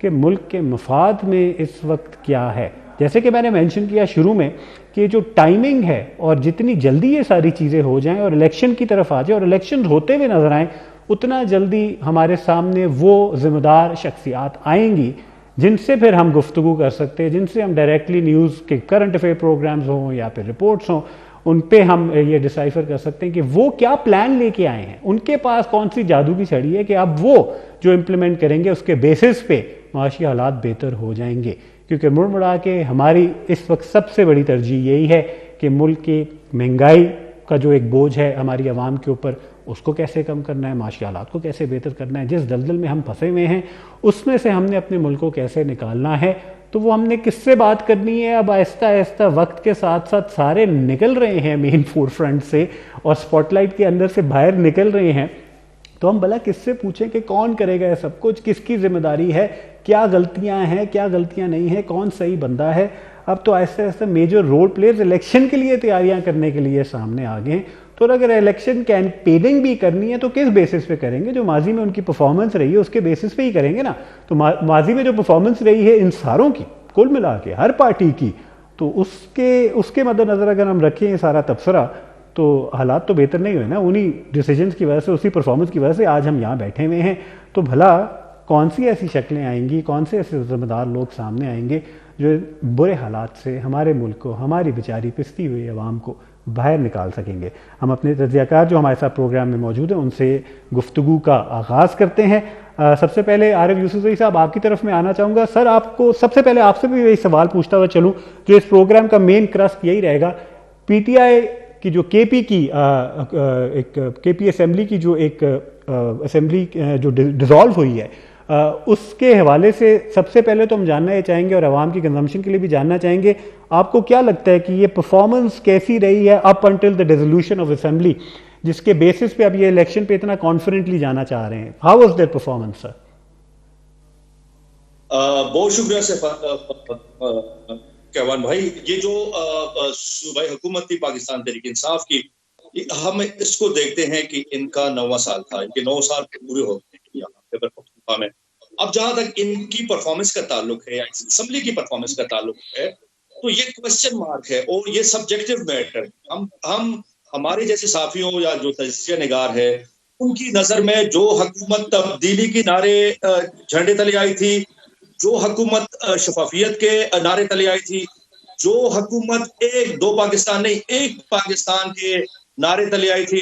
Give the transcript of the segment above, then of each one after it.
کہ ملک کے مفاد میں اس وقت کیا ہے. جیسے کہ میں نے مینشن کیا شروع میں کہ جو ٹائمنگ ہے اور جتنی جلدی یہ ساری چیزیں ہو جائیں اور الیکشن کی طرف آ جائیں اور الیکشن ہوتے ہوئے نظر آئیں, اتنا جلدی ہمارے سامنے وہ ذمہ دار شخصیات آئیں گی جن سے پھر ہم گفتگو کر سکتے ہیں, جن سے ہم ڈائریکٹلی نیوز کے کرنٹ افیئر پروگرامز ہوں یا پھر رپورٹس ہوں, ان پہ ہم یہ ڈیسائفر کر سکتے ہیں کہ وہ کیا پلان لے کے آئے ہیں, ان کے پاس کون سی جادو کی چھڑی ہے کہ اب وہ جو امپلیمنٹ کریں گے اس کے بیسس پہ معاشی حالات بہتر ہو جائیں گے. کیونکہ مڑ مڑا کے ہماری اس وقت سب سے بڑی ترجیح یہی ہے کہ ملک کی مہنگائی کا جو ایک بوجھ ہے ہماری عوام کے اوپر, اس کو کیسے کم کرنا ہے, معاشی حالات کو کیسے بہتر کرنا ہے, جس دلدل میں ہم پھنسے ہوئے ہیں اس میں سے ہم نے اپنے ملک کو کیسے نکالنا ہے. تو وہ ہم نے کس سے بات کرنی ہے. اب آہستہ آہستہ وقت کے ساتھ ساتھ سارے نکل رہے ہیں مین فور فرنٹ سے اور سپاٹ لائٹ کے اندر سے باہر نکل رہے ہیں, تو ہم بھلا کس سے پوچھیں کہ کون کرے گا یہ سب کچھ, کس کی ذمہ داری ہے, کیا غلطیاں ہیں, کیا غلطیاں نہیں ہیں, کون صحیح بندہ ہے. اب تو آہستہ آہستہ میجر رول پلیئرز الیکشن کے لیے تیاریاں کرنے کے لیے سامنے آ گئے ہیں. تو اگر الیکشن کیمپیننگ بھی کرنی ہے تو کس بیسس پہ کریں گے؟ جو ماضی میں ان کی پرفارمنس رہی ہے اس کے بیسس پہ ہی کریں گے نا. تو ماضی میں جو پرفارمنس رہی ہے ان ساروں کی کل ملا کے ہر پارٹی کی, تو اس کے مد نظر اگر ہم رکھیں یہ سارا تبصرہ تو حالات تو بہتر نہیں ہوئے نا. انہی ڈیسیجنز کی وجہ سے, اسی پرفارمنس کی وجہ سے آج ہم یہاں بیٹھے ہوئے ہیں. تو بھلا کون سی ایسی شکلیں آئیں گی, کون سے ایسے ذمہ دار لوگ سامنے آئیں گے جو برے حالات سے ہمارے ملک کو, ہماری بیچاری پستی ہوئی عوام کو باہر نکال سکیں گے. ہم اپنے تجزیہ کار جو ہمارے ساتھ پروگرام میں موجود ہیں ان سے گفتگو کا آغاز کرتے ہیں. سب سے پہلے عارف یوسفزئی صاحب آپ کی طرف میں آنا چاہوں گا. سر آپ کو سب سے پہلے آپ سے بھی یہی سوال پوچھتا ہوا چلوں, جو اس پروگرام کا مین کرسٹ یہی رہے گا, پی ٹی آئی کی جو کے پی کی ایک کے پی اسمبلی کی جو ایک اسمبلی جو ڈیزالو ہوئی ہے, اس کے حوالے سے سب سے پہلے تو ہم جاننا یہ چاہیں گے اور عوام کی کنزمپشن کے لیے بھی جاننا چاہیں گے, آپ کو کیا لگتا ہے کہ یہ پرفارمنس کیسی رہی ہے up until the dissolution of assembly, جس کے بیسس پہ اب یہ الیکشن پہ اتنا کانفیڈنٹلی جانا چاہ رہے ہیں؟ ہاؤ واز دیئر پرفارمنس سر؟ بہت شکریہ کیوان بھائی. یہ جو صوبائی حکومت تھی پاکستان تحریک انصاف کی, ہم اس کو دیکھتے ہیں کہ ان کا 9واں سال تھا, ان کے 9 سال پورے ہو گئے یہاں خیبر پختونخوا میں. اب جہاں تک ان کی پرفارمنس کا تعلق ہے یا اسمبلی کی پرفارمنس کا تعلق ہے تو یہ کوشچن مارک ہے اور یہ سبجیکٹو میٹر. ہم ہمارے جیسے صحافیوں یا جو تجزیہ نگار ہے ان کی نظر میں جو حکومت تبدیلی کی نعرے جھنڈے تلے آئی تھی, جو حکومت شفافیت کے نعرے تلے آئی تھی, جو حکومت ایک دو پاکستان نہیں ایک پاکستان کے نعرے تلے آئی تھی,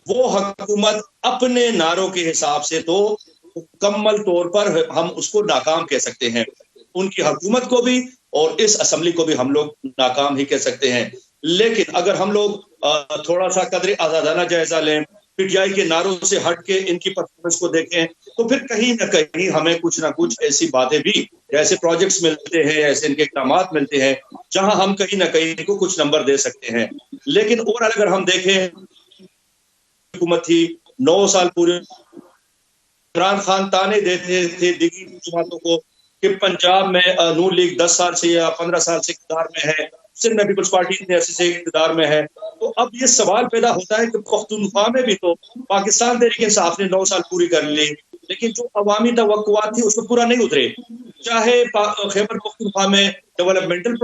وہ حکومت اپنے نعروں کے حساب سے تو مکمل طور پر ہم اس کو ناکام کہہ سکتے ہیں. ان کی حکومت کو بھی اور اس اسمبلی کو بھی ہم لوگ ناکام ہی کہہ سکتے ہیں. لیکن اگر ہم لوگ تھوڑا سا قدر آزادانہ جائزہ لیں, پی ٹی آئی کے نعروں سے ہٹ کے ان کی پرفارمنس کو دیکھیں, تو پھر کہیں نہ کہیں ہمیں کچھ نہ کچھ ایسی باتیں بھی, ایسے پروجیکٹس ملتے ہیں, ایسے ان کے اقدامات ملتے ہیں جہاں ہم کہیں نہ کہیں ان کو کچھ نمبر دے سکتے ہیں. لیکن اوورآل اگر ہم دیکھیں, حکومت تھی 9 سال پورے, عمران خان تانے دیتے تھے دیگر جماعتوں کو کہ پنجاب میں نون لیگ 10 سال سے یا 15 سال سے اقتدار میں ہے, سندھ میں پیپلز پارٹی اتنے عرصے سے اقتدار میں ہے. تو اب یہ سوال پیدا ہوتا ہے کہ پختونخوا میں بھی تو پاکستان تحریک انصاف نے 9 سال پوری کر لی, لیکن جو عوامی توقعات تھی اس کو پورا نہیں اترے. چاہے خیبر پختونخوا میں ڈیولپمنٹل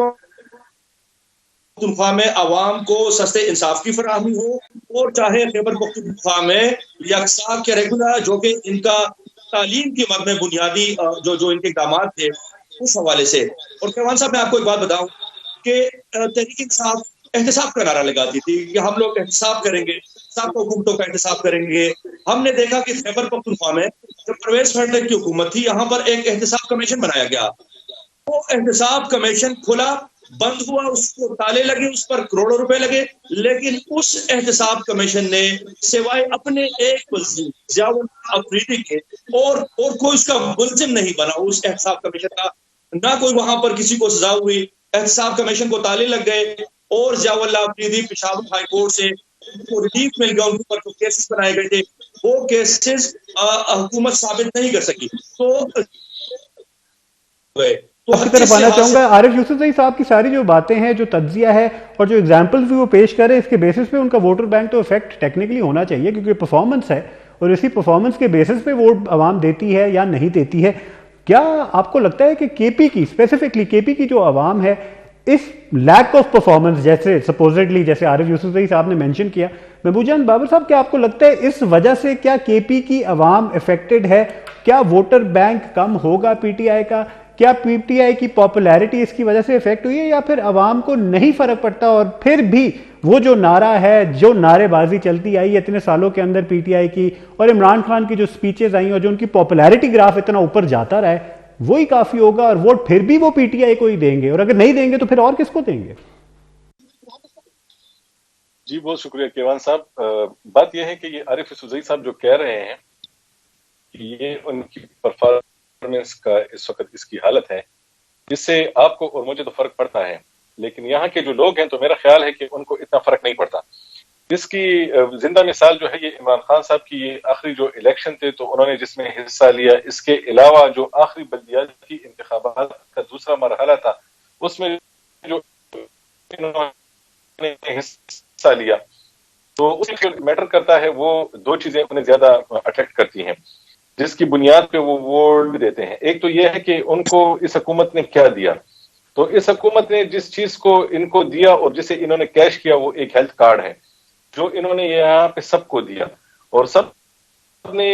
پختونخوا میں عوام کو سستے انصاف کی فراہمی ہو, اور چاہے خیبر پختونخوا میں یکساں کریکولر جو کہ ان کا تعلیم کی مد میں بنیادی جو ان کے اقدامات تھے اس حوالے سے. اور کیوان صاحب میں آپ کو ایک بات بتاؤں کہ تحریک انصاف احتساب کا نعرہ لگاتی تھی کہ ہم لوگ احتساب کریں گے, سابقہ حکومتوں کا احتساب کریں گے. ہم نے دیکھا کہ خیبر پختونخوا میں جب پرویز خٹک کی حکومت تھی یہاں پر ایک احتساب کمیشن بنایا گیا, وہ احتساب کمیشن کھلا بند ہوا, اس کو تالے لگے, اس پر کروڑوں روپے لگے, لیکن اس احتساب کمیشن نے سوائے اپنے ایک ملزم ضیاء الحق افریدی کے اور کوئی اس کا ملزم نہیں بنا اس احتساب کمیشن کا, نہ کوئی وہاں پر کسی کو سزا ہوئی. احتساب کمیشن کو تالے لگ گئے اور ضیاء الحق افریدی پشاور ہائی کورٹ سے ریلیف مل گیا, ان پر جو کیسز بنائے گئے تھے وہ کیسز حکومت ثابت نہیں کر سکی. تو آپ کی طرف آنا چاہوں گا. عارف یوسفزئی صاحب کی ساری جو باتیں ہیں, جو تجزیہ ہے اور جو ایگزامپلز بھی وہ پیش کرے, اس کے بیسس پہ ان کا ووٹر بینک تو افیکٹ ٹیکنیکلی ہونا چاہیے کیونکہ پرفارمنس ہے اور اسی پرفارمنس کے بیسس پہ ووٹ عوام دیتی ہے یا نہیں دیتی ہے. کیا آپ کو لگتا ہے کہ کے پی کی اسپیسیفکلی کے پی کی جو عوام ہے اس لیک آف پرفارمنس جیسے سپوزڈلی جیسے عارف یوسفزئی صاحب نے مینشن کیا، محبوب جان بابر صاحب کیا آپ کو لگتا ہے اس وجہ سے کیا کے پی کی عوام افیکٹڈ ہے؟ کیا ووٹر بینک کم ہوگا پی ٹی آئی کا؟ کیا پی ٹی آئی کی پاپولیرٹی اس کی وجہ سے افیکٹ ہوئی ہے، یا پھر عوام کو نہیں فرق پڑتا اور پھر بھی وہ جو نعرہ ہے، جو نعرے بازی چلتی آئی اتنے سالوں کے اندر پی ٹی آئی کی اور عمران خان کی جو سپیچز آئیں اور جو ان کی پاپولیرٹی گراف اتنا اوپر جاتا رہا ہے، وہی کافی ہوگا اور ووٹ پھر بھی وہ پی ٹی آئی کو ہی دیں گے، اور اگر نہیں دیں گے تو پھر اور کس کو دیں گے؟ جی بہت شکریہ کیوان صاحب. بات یہ ہے کہ یہ عارف یوسفزئی صاحب جو کہہ رہے ہیں کہ یہ ان کی پرفارمنس کا اس وقت اس کی حالت ہے، جس سے آپ کو اور مجھے تو فرق پڑتا ہے، لیکن یہاں کے جو لوگ ہیں تو میرا خیال ہے کہ ان کو اتنا فرق نہیں پڑتا. اس کی زندہ مثال جو ہے یہ عمران خان صاحب کی یہ آخری جو الیکشن تھے تو انہوں نے جس میں حصہ لیا، اس کے علاوہ جو آخری بلدیاتی انتخابات کا دوسرا مرحلہ تھا اس میں جو انہوں نے حصہ لیا، تو اس میں جو میٹر کرتا ہے وہ دو چیزیں انہیں زیادہ اٹریکٹ کرتی ہیں جس کی بنیاد پہ وہ ووٹ دیتے ہیں. ایک تو یہ ہے کہ ان کو اس حکومت نے کیا دیا، تو اس حکومت نے جس چیز کو ان کو دیا اور جسے انہوں نے کیش کیا وہ ایک ہیلتھ کارڈ ہے جو انہوں نے یہاں پہ سب کو دیا. اور سب نے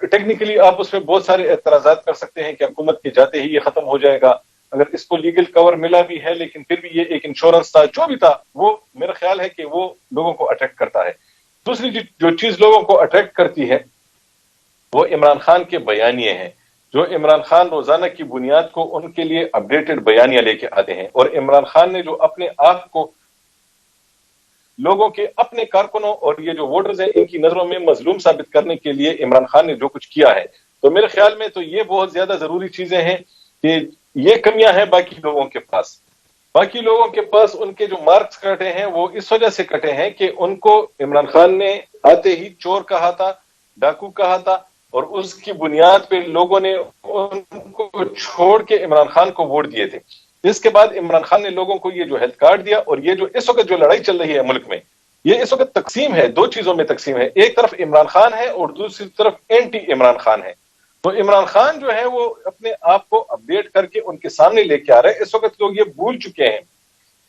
ٹیکنیکلی آپ اس میں بہت سارے اعتراضات کر سکتے ہیں کہ حکومت کے جاتے ہی یہ ختم ہو جائے گا، اگر اس کو لیگل کور ملا بھی ہے لیکن پھر بھی یہ ایک انشورنس تھا، جو بھی تھا وہ میرا خیال ہے کہ وہ لوگوں کو اٹریکٹ کرتا ہے. دوسری جو چیز لوگوں کو اٹریکٹ کرتی ہے وہ عمران خان کے بیانیے ہیں، جو عمران خان روزانہ کی بنیاد کو ان کے لیے اپڈیٹڈ بیانیاں لے کے آتے ہیں. اور عمران خان نے جو اپنے آپ کو لوگوں کے اپنے کارکنوں اور یہ جو ووٹرز ہیں ان کی نظروں میں مظلوم ثابت کرنے کے لیے عمران خان نے جو کچھ کیا ہے، تو میرے خیال میں تو یہ بہت زیادہ ضروری چیزیں ہیں کہ یہ کمیاں ہیں باقی لوگوں کے پاس. باقی لوگوں کے پاس ان کے جو مارکس کٹے ہیں وہ اس وجہ سے کٹے ہیں کہ ان کو عمران خان نے آتے ہی چور کہا تھا، ڈاکو کہا تھا، اور اس کی بنیاد پہ لوگوں نے ان کو چھوڑ کے عمران خان کو ووٹ دیے تھے. اس کے بعد عمران خان نے لوگوں کو یہ جو ہیلتھ کارڈ دیا، اور یہ جو اس وقت جو لڑائی چل رہی ہے ملک میں، یہ اس وقت تقسیم ہے، دو چیزوں میں تقسیم ہے، ایک طرف عمران خان ہے اور دوسری طرف اینٹی عمران خان ہے. تو عمران خان جو ہے وہ اپنے آپ کو اپڈیٹ کر کے ان کے سامنے لے کے آ رہے ہیں. اس وقت لوگ یہ بھول چکے ہیں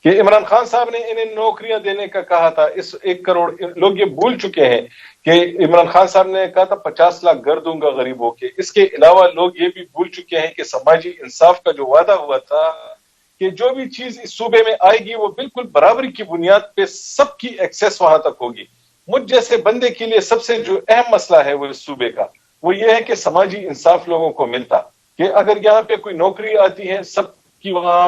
کہ عمران خان صاحب نے انہیں نوکریاں دینے کا کہا تھا، اس 1 کروڑ، لوگ یہ بھول چکے ہیں کہ عمران خان صاحب نے کہا تھا 50 لاکھ گھر دوں گا غریبوں کے. اس کے علاوہ لوگ یہ بھی بھول چکے ہیں کہ سماجی انصاف کا جو وعدہ ہوا تھا کہ جو بھی چیز اس صوبے میں آئے گی وہ بالکل برابری کی بنیاد پہ سب کی ایکسیس وہاں تک ہوگی. مجھ جیسے بندے کے لیے سب سے جو اہم مسئلہ ہے وہ اس صوبے کا وہ یہ ہے کہ سماجی انصاف لوگوں کو ملتا، کہ اگر یہاں پہ کوئی نوکری آتی ہے سب کی وہاں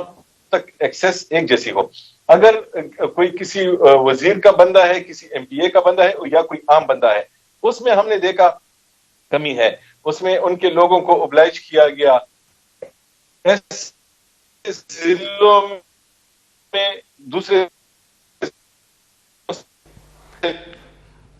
تک ایکسیس ایک جیسی ہو. اگر کوئی کسی وزیر کا بندہ ہے، کسی ایم پی اے کا بندہ ہے یا کوئی عام بندہ ہے، اس میں ہم نے دیکھا کمی ہے، اس میں ان کے لوگوں کو اوبلائج کیا گیا. ضلعوں میں دوسرے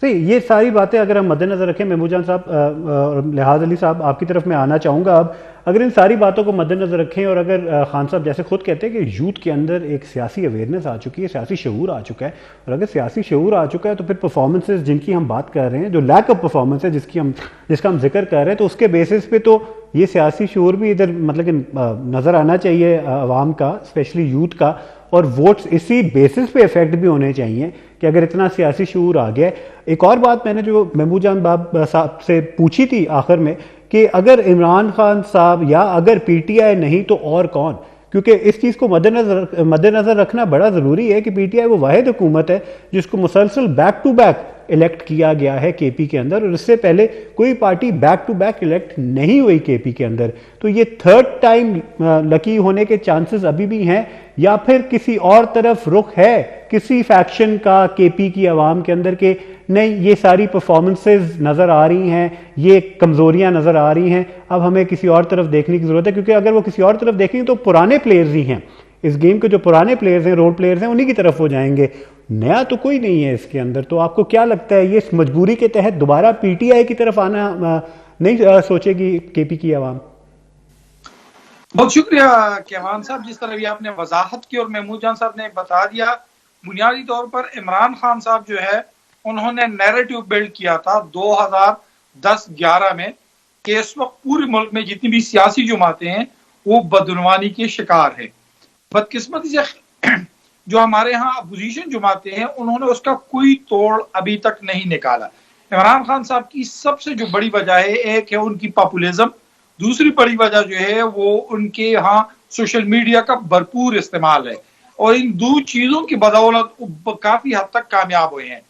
یہ ساری باتیں اگر ہم مد نظر رکھیں، محمود جان صاحب اور لحاظ علی صاحب آپ کی طرف میں آنا چاہوں گا. اب اگر ان ساری باتوں کو مد نظر رکھیں اور اگر خان صاحب جیسے خود کہتے ہیں کہ یوتھ کے اندر ایک سیاسی اویئرنیس آ چکی ہے، سیاسی شعور آ چکا ہے، اور اگر سیاسی شعور آ چکا ہے تو پھر پرفارمنسز جن کی ہم بات کر رہے ہیں، جو لیک آف پرفارمنس ہے جس کا ہم ذکر کر رہے ہیں، تو اس کے بیسس پہ تو یہ سیاسی شعور بھی ادھر مطلب کہ نظر آنا چاہیے عوام کا، اسپیشلی یوتھ کا، اور ووٹس اسی بیسس پہ افیکٹ بھی ہونے چاہیے کہ اگر اتنا سیاسی شعور آ گیا ہے. ایک اور بات میں نے جو محمود جان صاحب سے پوچھی تھی آخر میں کہ اگر عمران خان صاحب یا اگر پی ٹی آئی نہیں تو اور کون، کیونکہ اس چیز کو مد نظر رکھنا بڑا ضروری ہے کہ پی ٹی آئی وہ واحد حکومت ہے جس کو مسلسل بیک ٹو بیک الیکٹ کیا گیا ہے کے پی کے اندر، اور اس سے پہلے کوئی party back to back elect نہیں ہوئی کے پی کے اندر. تو یہ تھرڈ ٹائم لکی ہونے کے چانسز ابھی بھی ہیں، یا پھر کسی اور طرف رخ ہے کسی فیکشن کا کے پی کی عوام کے اندر کہ نہیں یہ ساری پرفارمنسز نظر آ رہی ہیں، یہ کمزوریاں نظر آ رہی ہیں، اب ہمیں کسی اور طرف دیکھنے کی ضرورت ہے؟ کیونکہ اگر وہ کسی اور طرف دیکھیں گے تو پرانے پلیئرز ہی ہیں اس گیم کے، جو پرانے پلیئرز ہیں، رول پلیئرز ہیں، انہی کی طرف وہ جائیں گے، نیا تو کوئی نہیں ہے اس کے اندر. تو آپ کو کیا لگتا ہے یہ اس مجبوری کے تحت دوبارہ پی ٹی آئی کی طرف آنا نہیں سوچے گی کے پی کی عوام؟ بہت شکریہ کیوان صاحب، جس طرح بھی آپ نے وضاحت کی اور محمود جان صاحب نے بتا دیا. بنیادی طور پر عمران خان صاحب جو ہے انہوں نے نیریٹو بلڈ کیا تھا 2010-11 میں کہ اس وقت پورے ملک میں جتنی بھی سیاسی جماعتیں ہیں وہ بدعنوانی کے شکار ہیں. بدقسمتی سے جو ہمارے ہاں اپوزیشن جماعتیں ہیں انہوں نے اس کا کوئی توڑ ابھی تک نہیں نکالا. عمران خان صاحب کی سب سے جو بڑی وجہ ہے، ایک ہے ان کی پاپولیزم، دوسری بڑی وجہ جو ہے وہ ان کے ہاں سوشل میڈیا کا بھرپور استعمال ہے، اور ان دو چیزوں کی بدولت کافی حد تک کامیاب ہوئے ہیں.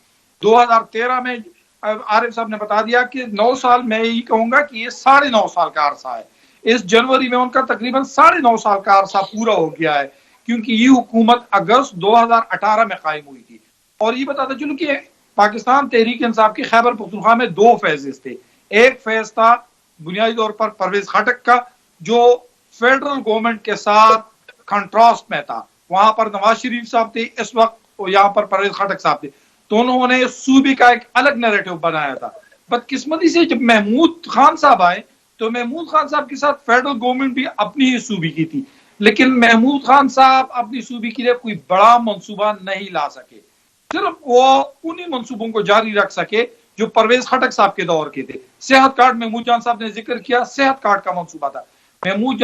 2013 میں عارف صاحب نے بتا دیا کہ 9 سال، میں یہی کہوں گا کہ یہ 9.5 سال کا عرصہ ہے. اس جنوری میں ان کا تقریباً 9.5 سال کا عرصہ پورا ہو گیا ہے، کیونکہ یہ حکومت اگست 2018 میں قائم ہوئی تھی. اور یہ بتاتا چلوں کہ پاکستان تحریک انصاف کے خیبر پختونخوا میں 2 فیزز تھے. ایک فیز تھا بنیادی طور پر پرویز خٹک کا، جو فیڈرل گورنمنٹ کے ساتھ کنٹراسٹ میں تھا. وہاں پر نواز شریف صاحب تھے اس وقت، یہاں پر پرویز خٹک صاحب تھے، تو انہوں نے صوبے کا ایک الگ نیریٹو بنایا تھا. بدقسمتی سے جب محمود خان صاحب آئے تو محمود خان صاحب کے ساتھ فیڈرل گورنمنٹ بھی اپنی ہی صوبے کی تھی، لیکن محمود خان صاحب اپنی صوبے کے لیے کوئی بڑا منصوبہ نہیں لا سکے. صرف وہ انہی منصوبوں کو جاری رکھ سکے جو پرویز خٹک صاحب کے دور کے تھے. صحت کارڈ محمود جان صاحب نے ذکر کیا، صحت کارڈ کا منصوبہ تھا. محمود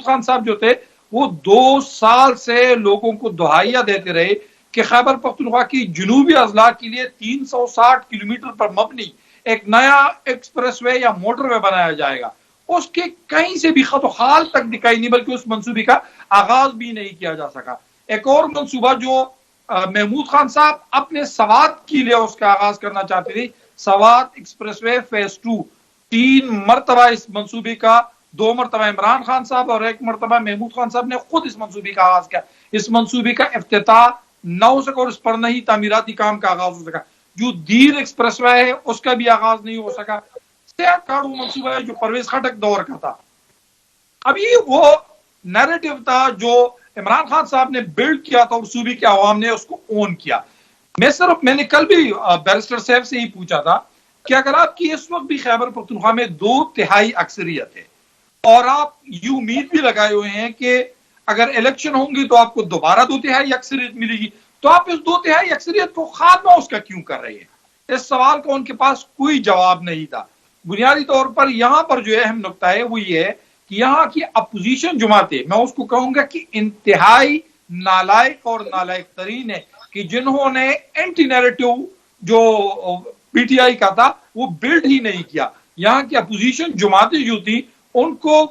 خان صاحب جو تھے وہ 2 سال سے لوگوں کو دہائیاں دیتے رہے کہ خیبر پختونخوا کی جنوبی اضلاع کے لیے 360 کلومیٹر پر مبنی ایک نیا ایکسپریس وے یا موٹر وے بنایا جائے گا. اس کے کہیں سے بھی خط و خال تک دکھائی نہیں، بلکہ اس منصوبے کا آغاز بھی نہیں کیا جا سکا. ایک اور منصوبہ جو محمود خان صاحب اپنے سوات کے لیے اس کا آغاز کرنا چاہتے تھے، سوات ایکسپریس وے فیز 2، 3 مرتبہ اس منصوبے کا، 2 مرتبہ عمران خان صاحب اور 1 مرتبہ محمود خان صاحب نے خود اس منصوبے کا آغاز کیا. اس منصوبے کا افتتاح نہ ہو سکا اور اس پر نہیں تعمیراتی کام کا آغاز ہو سکا. جو دیر ایکسپریس وے ہے اس کا بھی آغاز نہیں ہو سکا. صحت کارڈ وہ منصوبہ ہے جو پرویز خٹک دور کا تھا. ابھی وہ نیریٹو تھا جو عمران خان صاحب نے بلڈ کیا تھا اور صوبے کے عوام نے اس کو اون کیا. میں نے کل بھی بیرسٹر صاحب سے ہی پوچھا تھا کہ اگر آپ کی اس وقت بھی خیبر پختونخوا میں 2/3 اکثریت ہے اور آپ یہ امید بھی لگائے ہوئے ہیں کہ اگر الیکشن ہوں گی تو آپ کو دوبارہ 2/3 اکثریت ملے گی، تو آپ اس 2/3 اکثریت کو خاتمہ اس کا کیوں کر رہے ہیں؟ اس سوال کا ان کے پاس کوئی جواب نہیں تھا. بنیادی طور پر یہاں پر جو اہم نقطہ ہے وہ یہ ہے کہ یہاں کی اپوزیشن جماعتیں، میں اس کو کہوں گا کہ انتہائی نالائق اور نالائق ترین ہے، کہ جنہوں نے اینٹی نیریٹو جو پی ٹی آئی کا تھا وہ بلڈ ہی نہیں کیا. یہاں کی اپوزیشن جماعتیں جو تھی ان کو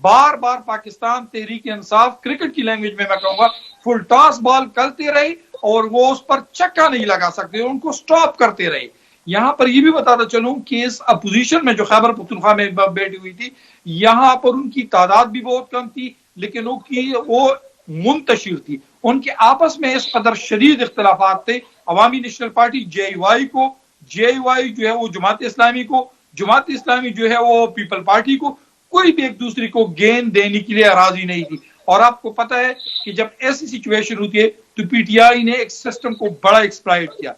بار بار پاکستان تحریک انصاف، کرکٹ کی لینگویج میں کہوں گا، فل ٹاس بال کرتے رہے اور وہ اس پر چکا نہیں لگا سکتے، ان کو سٹاپ کرتے رہے. یہاں پر یہ بھی بتاتا چلوں کہ اس اپوزیشن میں جو خیبر پختونخوا میں بیٹھی ہوئی تھی، یہاں پر ان کی تعداد بھی بہت کم تھی، لیکن وہ منتشر تھی. ان کے آپس میں اس قدر شدید اختلافات تھے. عوامی نیشنل پارٹی جے وائی جو ہے وہ جماعت اسلامی کو، جماعت اسلامی جو ہے وہ پیپل پارٹی کو، کوئی بھی ایک دوسرے کو گیند دینے کے لیے راضی نہیں تھی. اور آپ کو پتہ ہے کہ جب ایسی سچویشن ہوتی ہے تو پی ٹی آئی نے ایک سسٹم کو بڑا ایکسپلائٹ کیا.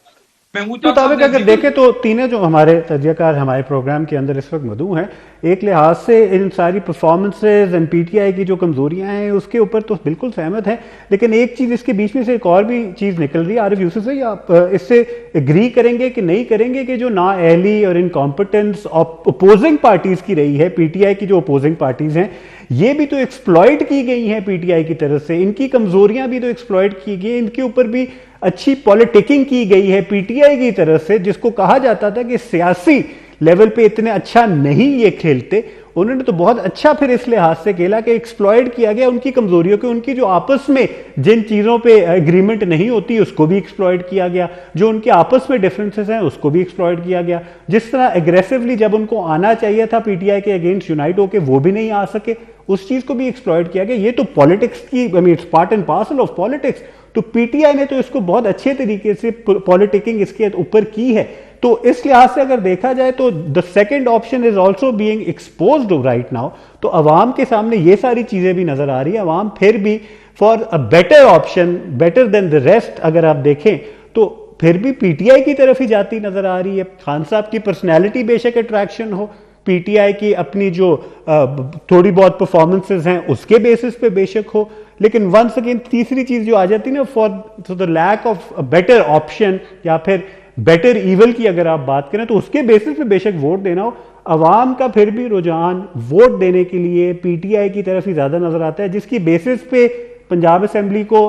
مطابق اگر دیکھیں تو تینوں جو ہمارے تجزیہ کار ہمارے پروگرام کے اندر اس وقت مدعو ہیں، ایک لحاظ سے ان ساری performances and P T I کی جو کمزوریاں ہیں اس کے اوپر تو بالکل سہمت ہیں، لیکن ایک چیز اس کے بیچ میں سے ایک اور بھی چیز نکل رہی ہے. عارف یوسف سے آپ اس سے اگری کریں گے کہ نہیں کریں گے کہ جو نااہلی اور انکمپٹنس اپوزنگ پارٹیز کی رہی ہے، پی ٹی آئی کی جو اپوزنگ پارٹیز ہیں، یہ بھی تو ایکسپلائٹ کی گئی ہیں پی ٹی آئی کی طرف سے، ان کی کمزوریاں بھی تو ایکسپلائٹ کی گئی، ان کے اوپر بھی اچھی پولیٹکنگ کی گئی ہے پی ٹی آئی کی طرف سے، جس کو کہا جاتا تھا کہ سیاسی لیول پہ اتنے اچھا نہیں یہ کھیلتے. انہوں نے تو بہت اچھا پھر اس لحاظ سے کھیلا کہ ایکسپلائٹ کیا گیا ان کی کمزوریوں کو، ان کی جو آپس میں جن چیزوں پہ ایگریمنٹ نہیں ہوتی اس کو بھی ایکسپلائٹ کیا گیا، جو ان کے آپس میں ڈفرینسز ہیں اس کو بھی ایکسپلائٹ کیا گیا. جس طرح ایگریسولی جب ان کو آنا چاہیے تھا پی ٹی آئی کے اگینسٹ یونائٹ ہو کے، وہ بھی نہیں آ سکے، اس چیز کو بھی ایکسپلائٹ کیا گیا. یہ تو پالیٹکس کی it's part and parcel of politics. تو پی ٹی آئی نے تو اس کو بہت اچھے طریقے سے پولیٹکنگ اس کے اوپر کی ہے. تو اس لحاظ سے اگر دیکھا جائے تو the second option is also being exposed right now. تو عوام کے سامنے یہ ساری چیزیں بھی نظر آ رہی ہیں. عوام پھر بھی for a better option, better than the rest اگر آپ دیکھیں تو پھر بھی پی ٹی آئی کی طرف ہی جاتی نظر آ رہی ہے. خان صاحب کی پرسنالٹی بے شک attraction who, P T I کی اپنی جو تھوڑی بہت پرفارمنسز ہیں اس کے بیسس پہ بے شک ہو، لیکن ونس اگین تیسری چیز جو آ جاتی نا for the lack of better option یا پھر بیٹر ایول کی اگر آپ بات کریں تو اس کے بیسس پہ بے شک ووٹ دینا ہو. عوام کا پھر بھی رجحان ووٹ دینے کے لیے پی ٹی آئی کی طرف ہی زیادہ نظر آتا ہے, جس کی بیسس پہ پنجاب اسمبلی کو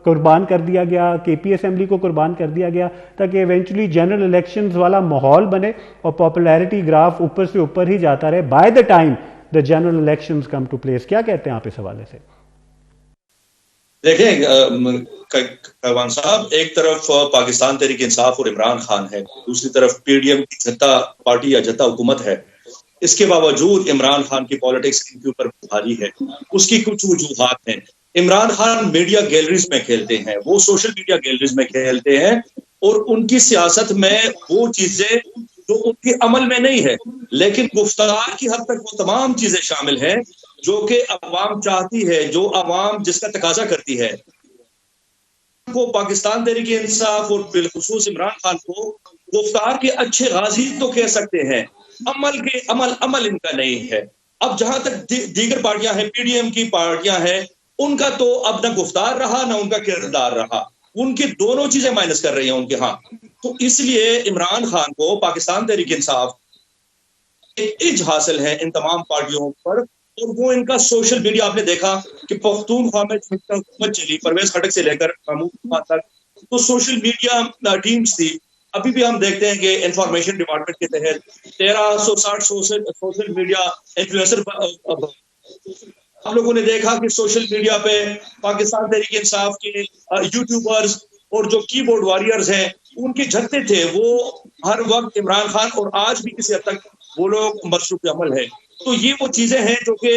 قربان کر دیا گیا, کے پی اسمبلی کو قربان کر دیا گیا, تاکہ ایونچولی جنرل الیکشنز والا ماحول بنے اور پاپولیرٹی گراف اوپر سے اوپر ہی جاتا رہے by the time the general elections come to place. کیا کہتے ہیں آپ اس حوالے سے؟ دیکھیں کیوان صاحب, ایک طرف پاکستان تحریک انصاف اور عمران خان ہے, دوسری طرف پی ڈی ایم کی جتا پارٹی یا جتا حکومت ہے. اس کے باوجود عمران خان کی پالیٹکس ان کے اوپر بھاری ہے. اس کی کچھ وجوہات ہیں. عمران خان میڈیا گیلریز میں کھیلتے ہیں, وہ سوشل میڈیا گیلریز میں کھیلتے ہیں, اور ان کی سیاست میں وہ چیزیں جو ان کے عمل میں نہیں ہے, لیکن گفتار کی حد تک وہ تمام چیزیں شامل ہیں جو کہ عوام چاہتی ہے, جو عوام جس کا تقاضا کرتی ہے. وہ پاکستان تحریک انصاف اور بالخصوص عمران خان کو گفتار کے اچھے غازی تو کہہ سکتے ہیں, عمل ان کا نہیں ہے. اب جہاں تک دیگر پارٹیاں ہیں, پی ڈی ایم کی پارٹیاں ہیں, ان کا تو اب نہ گفتار رہا نہ ان کا کردار رہا, ان کی دونوں چیزیں مائنس کر رہی ہیں ان کے ہاں. تو اس لیے عمران خان کو پاکستان تحریک انصاف ایک ایج حاصل ہے ان تمام پارٹیوں پر, اور وہ ان کا سوشل میڈیا, آپ نے دیکھا کہ پختونخوا میں حکومت چلی پرویز خٹک سے لے کر محمود خان تک, تو سوشل میڈیا ٹیمز تھی. ابھی بھی ہم دیکھتے ہیں کہ انفارمیشن ڈپارٹمنٹ کے تحت 1360 سوشل میڈیا انفلوئنسر. آپ لوگوں نے دیکھا کہ سوشل میڈیا پہ پاکستان تحریک انصاف کے یوٹیوبرز اور جو کی بورڈ واریئرز ہیں ان کے جھٹے تھے, وہ ہر وقت عمران خان, اور آج بھی کسی حد تک وہ لوگ مصروف عمل ہے. تو یہ وہ چیزیں ہیں جو کہ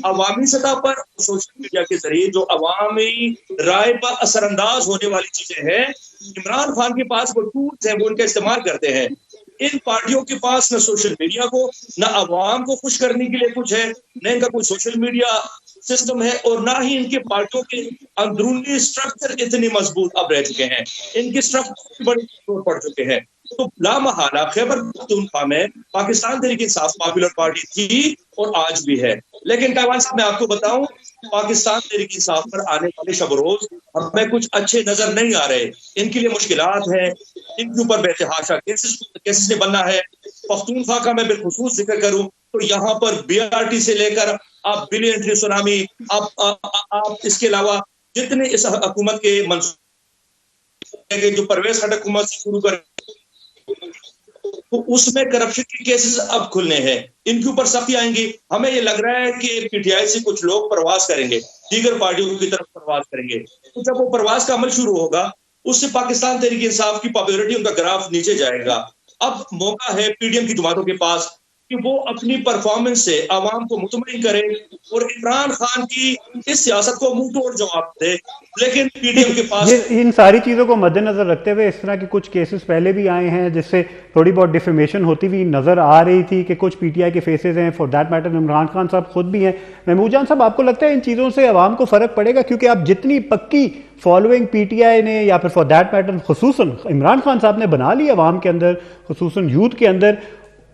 عوامی سطح پر سوشل میڈیا کے ذریعے جو عوامی رائے پر اثر انداز ہونے والی چیزیں ہیں, عمران خان کے پاس وہ ٹولز ہیں, وہ ان کا استعمال کرتے ہیں. ان پارٹیوں کے پاس نہ سوشل میڈیا کو, نہ عوام کو خوش کرنے کے لیے کچھ ہے, نہ ان کا کوئی سوشل میڈیا سسٹم ہے, اور نہ ہی ان کے پارٹیوں کے اندرونی اسٹرکچر اتنی مضبوط اب رہ چکے ہیں, ان کے اسٹرکچر بڑے کمزور پڑ چکے ہیں. تو لامحالہ خیبر پختونخوا میں پاکستان تحریک انصاف پاپولر پارٹی تھی اور آج بھی ہے. لیکن کیوان صاحب, میں آپ کو بتاؤں, پاکستان تحریک انصاف پر آنے والے شب روز ہمیں کچھ اچھے نظر نہیں آ رہے. ان کے لیے مشکلات ہیں, ان کے اوپر بے تحاشا کیسز نے بننا ہے. پختونخوا کا میں بالخصوص ذکر کروں تو یہاں پر بی آر ٹی سے لے کر آپ بلین ٹری سونامی, آپ اس کے علاوہ جتنے اس حکومت کے منصوبے جو پرویز خٹک حکومت سے شروع کر, تو اس میں کرپشن کے کیسز اب کھلنے ہیں, ان کے اوپر سختی آئیں گی. ہمیں یہ لگ رہا ہے کہ پی ٹی آئی سے کچھ لوگ پرواز کریں گے, دیگر پارٹیوں کی طرف پرواز کریں گے. تو جب وہ پرواز کا عمل شروع ہوگا, اس سے پاکستان تحریک انصاف کی پاپولیرٹی, ان کا گراف نیچے جائے گا. اب موقع ہے پی ڈی ایم کی جماعتوں کے پاس کہ وہ اپنی پرفارمنس سے عوام کو مطمئن کرے اور عمران خان کی اس سیاست کو منہ توڑ جواب دے. لیکن پی ڈی ایم کے پاس ان ساری چیزوں کو مد نظر رکھتے ہوئے اس طرح کے کچھ کیسز پہلے بھی آئے ہیں جس سے تھوڑی بہت ڈیفیمیشن ہوتی ہوئی نظر آ رہی تھی کہ کچھ پی ٹی آئی کے فیسز ہیں, for that matter Imran Khan صاحب خود بھی ہیں. محمود جان صاحب, آپ کو لگتا ہے ان چیزوں سے عوام کو فرق پڑے گا؟ کیونکہ آپ جتنی پکی فالوئنگ پی ٹی آئی نے یا پھر فار دیٹ میٹر خصوصاً عمران خان صاحب نے بنا لی عوام کے اندر, خصوصاً یوتھ کے اندر,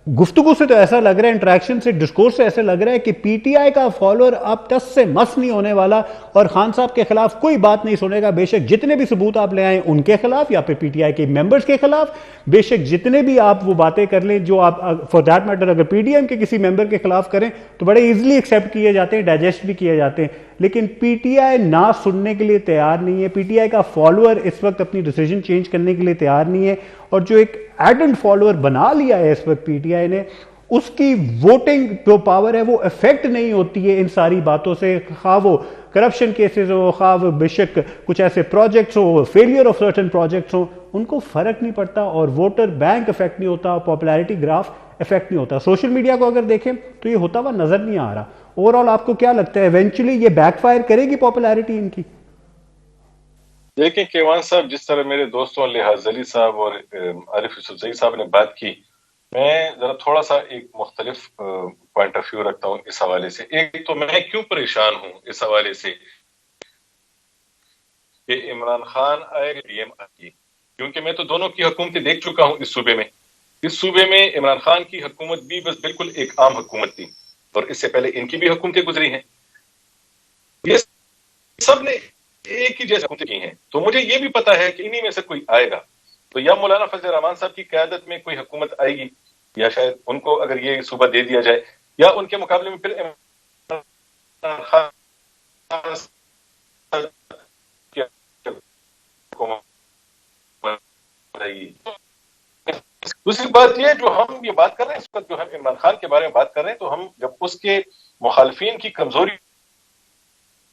گفتگو سے تو ایسا لگ رہا ہے, انٹریکشن سے, ڈسکورس سے ایسا لگ رہا ہے کہ پی ٹی آئی کا فالوور اب ٹس سے مس نہیں ہونے والا اور خان صاحب کے خلاف کوئی بات نہیں سنے گا. بے شک جتنے بھی ثبوت آپ لے آئیں ان کے خلاف یا پھر پی ٹی آئی کے ممبرز کے خلاف, بے شک جتنے بھی آپ وہ باتیں کر لیں جو آپ فار دیٹ میٹر اگر پی ڈی ایم کے کسی ممبر کے خلاف کریں تو بڑے ایزلی ایکسیپٹ کیے جاتے ہیں, ڈائجسٹ بھی کیے جاتے ہیں. لیکن پی ٹی آئی نہ سننے کے لیے تیار نہیں ہے. پی ٹی آئی کا فالوور اس وقت اپنی ڈیسیجن چینج کرنے کے لیے تیار نہیں ہے, اور جو ایک ایڈنٹ فالوور بنا لیا ہے اس وقت پی ٹی آئی نے, اس کی ووٹنگ جو پاور ہے وہ افیکٹ نہیں ہوتی ہے ان ساری باتوں سے, خواہ وہ کرپشن کیسز ہو, خواہ وہ بے شک کچھ ایسے projects who, failure of certain projects ہوں, ان کو فرق نہیں پڑتا, اور ووٹر بینک افیکٹ نہیں ہوتا, پاپولیرٹی گراف افیکٹ نہیں ہوتا. سوشل میڈیا کو اگر دیکھیں تو یہ ہوتا ہوا نظر نہیں آ رہا. اوور آل آپ کو کیا لگتا ہے ایونچولی یہ بیک فائر کرے گی پاپولیرٹی ان کی؟ دیکھیں کیوان صاحب, جس طرح میرے دوستوں لحاظ علی صاحب اور عارف یوسفزئی صاحب نے بات کی, میں ذرا تھوڑا سا ایک مختلف پوائنٹ آف ویو رکھتا ہوں اس حوالے سے. ایک تو میں کیوں پریشان ہوں اس حوالے سے کہ عمران خان آئے ڈی ایم آئی, کیونکہ میں تو دونوں کی حکومتیں دیکھ چکا ہوں اس صوبے میں. اس صوبے میں عمران خان کی حکومت بھی بس بالکل ایک عام حکومت تھی, اور اس سے پہلے ان کی بھی حکومتیں گزری ہیں, یہ سب نے ایک ہی جیسے حکومتیں کی ہیں. تو مجھے یہ بھی پتا ہے کہ انہی میں سے کوئی آئے گا. تو یا مولانا فضل الرحمان صاحب کی قیادت میں کوئی حکومت آئے گی، یا شاید ان کو اگر یہ صوبہ دے دیا جائے، یا ان کے مقابلے میں پھر عمران خان دوسری بات یہ جو ہم یہ بات کر رہے ہیں اس وقت، جو ہم عمران خان کے بارے میں بات کر رہے ہیں، تو ہم جب اس کے مخالفین کی کمزوری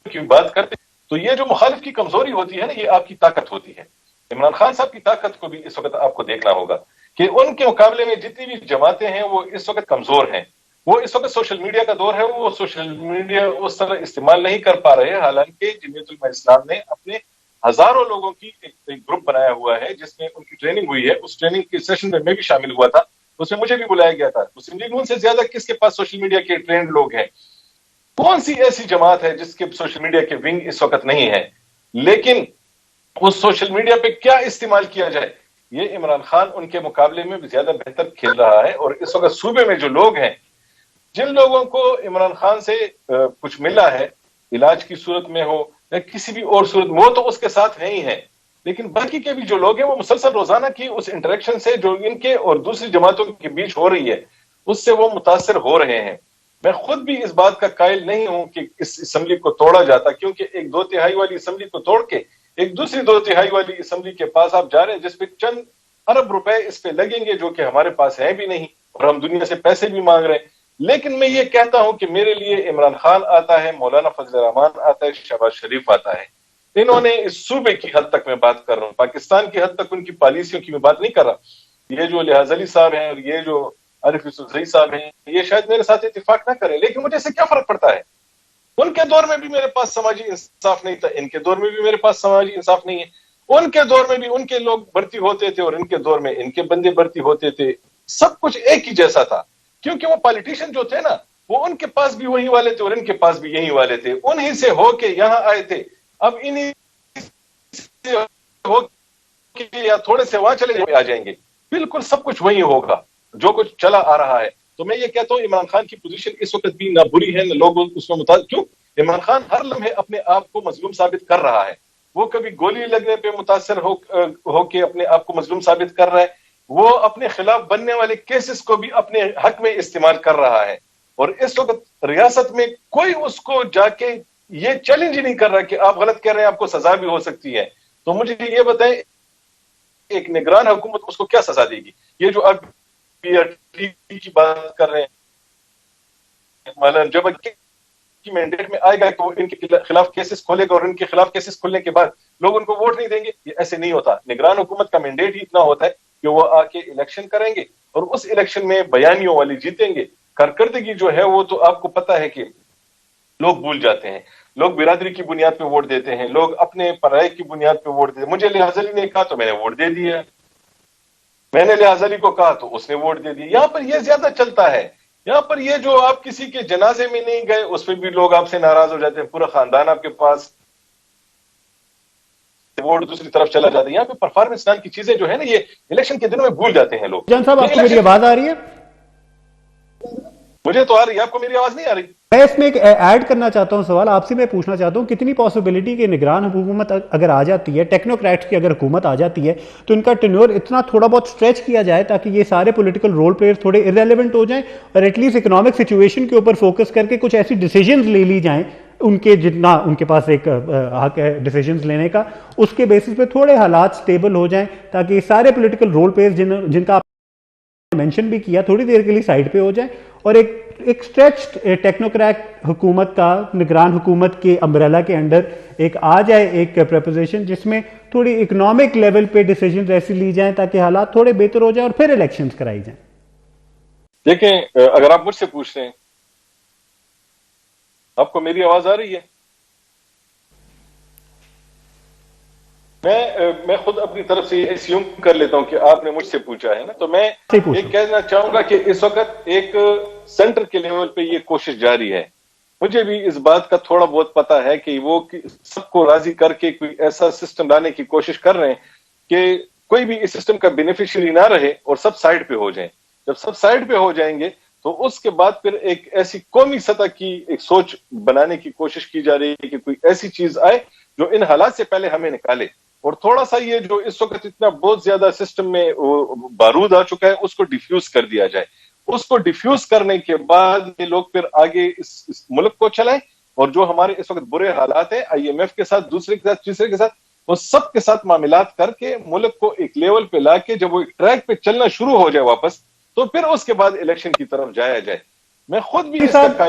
کی بات کرتے ہیں تو یہ جو مخالف کی کمزوری ہوتی ہے نا، یہ آپ کی طاقت ہوتی ہے. عمران خان صاحب کی طاقت کو بھی اس وقت آپ کو دیکھنا ہوگا کہ ان کے مقابلے میں جتنی بھی جماعتیں ہیں وہ اس وقت کمزور ہیں. وہ اس وقت سوشل میڈیا کا دور ہے، وہ سوشل میڈیا اس طرح استعمال نہیں کر پا رہے، حالانکہ جمعیت علماء اسلام نے اپنے ہزاروں لوگوں کی ایک گروپ بنایا ہوا ہے جس میں ان کی ٹریننگ ہوئی ہے. اس ٹریننگ کے سیشن میں بھی شامل ہوا تھا، اس میں مجھے بھی بلایا گیا تھا. مسلم لیگ نون سے زیادہ کس کے پاس سوشل میڈیا کے ٹرینڈ لوگ ہیں؟ کون سی ایسی جماعت ہے جس کے سوشل میڈیا کے ونگ اس وقت نہیں ہے؟ لیکن اس سوشل میڈیا پہ کیا استعمال کیا جائے، یہ عمران خان ان کے مقابلے میں زیادہ بہتر کھیل رہا ہے. اور اس وقت صوبے میں جو لوگ ہیں، جن لوگوں کو عمران خان سے کچھ ملا ہے، علاج کی صورت میں ہو یا کسی بھی اور صورت میں، وہ تو اس کے ساتھ ہے ہی ہے، لیکن باقی کے بھی جو لوگ ہیں وہ مسلسل روزانہ کی اس انٹریکشن سے جو ان کے اور دوسری جماعتوں کے بیچ ہو رہی ہے اس سے وہ متاثر ہو رہے ہیں. میں خود بھی اس بات کا قائل نہیں ہوں کہ اس اسمبلی کو توڑا جاتا، کیونکہ ایک 2/3 والی اسمبلی کو توڑ کے ایک دوسری 2/3 والی اسمبلی کے پاس آپ جا رہے ہیں جس پہ چند ارب روپے اس پہ لگیں گے، جو کہ ہمارے پاس ہیں بھی نہیں اور ہم دنیا سے پیسے بھی مانگ رہے ہیں. لیکن میں یہ کہتا ہوں کہ میرے لیے عمران خان آتا ہے، مولانا فضل الرحمان آتا ہے، شہباز شریف آتا ہے. انہوں نے اس صوبے کی حد تک میں بات کر رہا ہوں، پاکستان کی حد تک ان کی پالیسیوں کی میں بات نہیں کر رہا. یہ جو لحاظ علی صاحب ہیں اور یہ جو عارف یوسف زئی صاحب ہیں، یہ شاید میرے ساتھ اتفاق نہ کریں، لیکن مجھے اس سے کیا فرق پڑتا ہے؟ ان کے دور میں بھی میرے پاس سماجی انصاف نہیں تھا، ان کے دور میں بھی میرے پاس سماجی انصاف نہیں ہے. ان کے دور میں بھی ان کے لوگ بھرتی ہوتے تھے اور ان کے دور میں ان کے بندے بھرتی ہوتے تھے. سب کچھ ایک ہی جیسا تھا، کیونکہ وہ پالیٹیشین جو تھے نا، وہ ان کے پاس بھی وہی والے تھے اور ان کے پاس بھی یہی والے تھے. انہی سے ہو کے یہاں آئے تھے، اب انہی سے ہو کے یا تھوڑے سے وہاں چلے آ جائیں گے. بالکل سب کچھ وہی ہوگا جو کچھ چلا آ رہا ہے. تو میں یہ کہتا ہوں عمران خان کی پوزیشن اس وقت بھی نہ بری ہے نہ لوگ اس میں متاثر. کیوں؟ عمران خان ہر لمحے اپنے آپ کو مظلوم ثابت کر رہا ہے. وہ کبھی گولی لگنے پہ متاثر ہو کے اپنے آپ کو مظلوم ثابت کر رہا ہے، وہ اپنے خلاف بننے والے کیسز کو بھی اپنے حق میں استعمال کر رہا ہے. اور اس وقت ریاست میں کوئی اس کو جا کے یہ چیلنج ہی نہیں کر رہا کہ آپ غلط کہہ رہے ہیں، آپ کو سزا بھی ہو سکتی ہے. تو مجھے یہ بتائیں ایک نگران حکومت اس کو کیا سزا دے گی؟ یہ جو آپ کی بات کر رہے ہیں، جب کی مینڈیٹ میں آئے گا کہ وہ ان کے خلاف کیسز کھولے گا اور ان کے خلاف کیسز کھلنے کے بعد لوگ ان کو ووٹ نہیں دیں گے، یہ ایسے نہیں ہوتا. نگران حکومت کا مینڈیٹ ہی اتنا ہوتا ہے کہ وہ آ کے الیکشن کریں گے اور اس الیکشن میں بیانیوں والی جیتیں گے. کارکردگی جو ہے وہ تو آپ کو پتا ہے کہ لوگ بھول جاتے ہیں. لوگ برادری کی بنیاد پہ ووٹ دیتے ہیں، لوگ اپنے پرائے کی بنیاد پہ ووٹ دیتے ہیں. مجھے لحاظ علی نے کہا تو میں نے ووٹ دے دیا، میں نے لحاظ علی کو کہا تو اس نے ووٹ دے دیا. یہاں پر یہ زیادہ چلتا ہے. یہاں پر یہ جو آپ کسی کے جنازے میں نہیں گئے اس پہ بھی لوگ آپ سے ناراض ہو جاتے ہیں، پورا خاندان آپ کے پاس ووٹ دوسری طرف چلا جاتا ہے. یہاں پہ پرفارمنس نام کی چیزیں جو ہے نا، یہ الیکشن کے دنوں میں بھول جاتے ہیں لوگ. جان صاحب، آپ کو میری آواز آ رہی ہے؟ مجھے تو آ رہی ہے، آپ کو میری آواز نہیں آ رہی؟ میں اس میں ایک ایڈ کرنا چاہتا ہوں سوال آپ سے. میں پوچھنا چاہتا ہوں کتنی پاسبلٹی کہ نگران حکومت اگر آ جاتی ہے، ٹیکنوکریٹس کی اگر حکومت آ جاتی ہے، تو ان کا ٹینیور اتنا تھوڑا بہت سٹریچ کیا جائے تاکہ یہ سارے پولیٹیکل رول پلیئرز تھوڑے ارریلیونٹ ہو جائیں اور ایٹ لیسٹ اکنامک سچویشن کے اوپر فوکس کر کے کچھ ایسی ڈیسیجنز لے لی جائیں ان کے جتنا ان کے پاس ایک حق ہے ڈیسیجنز لینے کا، اس کے بیسس پہ تھوڑے حالات سٹیبل ہو جائیں تاکہ سارے پولیٹیکل رول پلیئرز جن کا مینشن بھی کیا تھوڑی دیر کے لیے سائڈ پہ ہو جائیں اور ایک سٹریچ ٹیکنوکریٹ حکومت کا نگران حکومت کے امبریلا کے انڈر ایک آ جائے ایک پریپوزیشن جس میں تھوڑی اکنامک لیول پہ ڈیسیجنز ایسی لی جائیں تاکہ حالات تھوڑے بہتر ہو جائیں اور پھر الیکشنز کرائی جائیں. دیکھیں، اگر آپ مجھ سے پوچھ رہے ہیں آپ کو میری آواز آ رہی ہے؟ میں خود اپنی طرف سے اسیوم کر لیتا ہوں کہ آپ نے مجھ سے پوچھا ہے نا، تو میں یہ کہنا چاہوں گا کہ اس وقت ایک سینٹر کے لیول پہ یہ کوشش جاری ہے. مجھے بھی اس بات کا تھوڑا بہت پتا ہے کہ وہ سب کو راضی کر کے کوئی ایسا سسٹم لانے کی کوشش کر رہے ہیں کہ کوئی بھی اس سسٹم کا بینیفیشری نہ رہے اور سب سائڈ پہ ہو جائیں. جب سب سائڈ پہ ہو جائیں گے تو اس کے بعد پھر ایک ایسی قومی سطح کی ایک سوچ بنانے کی کوشش کی جا رہی ہے کہ کوئی ایسی چیز آئے جو ان حالات سے پہلے ہمیں نکالے. اور تھوڑا سا یہ جو اس وقت اتنا بہت زیادہ سسٹم میں بارود آ چکا ہے اس کو ڈیفیوز کر دیا جائے. اس کو ڈیفیوز کرنے کے بعد یہ لوگ پھر آگے اس ملک کو چلائیں, اور جو ہمارے اس وقت برے حالات ہیں IMF کے ساتھ, دوسرے کے ساتھ, تیسرے کے ساتھ, وہ سب کے ساتھ معاملات کر کے ملک کو ایک لیول پہ لا کے جب وہ ایک ٹریک پہ چلنا شروع ہو جائے واپس, تو پھر اس کے بعد الیکشن کی طرف جایا جائے. میں خود بھی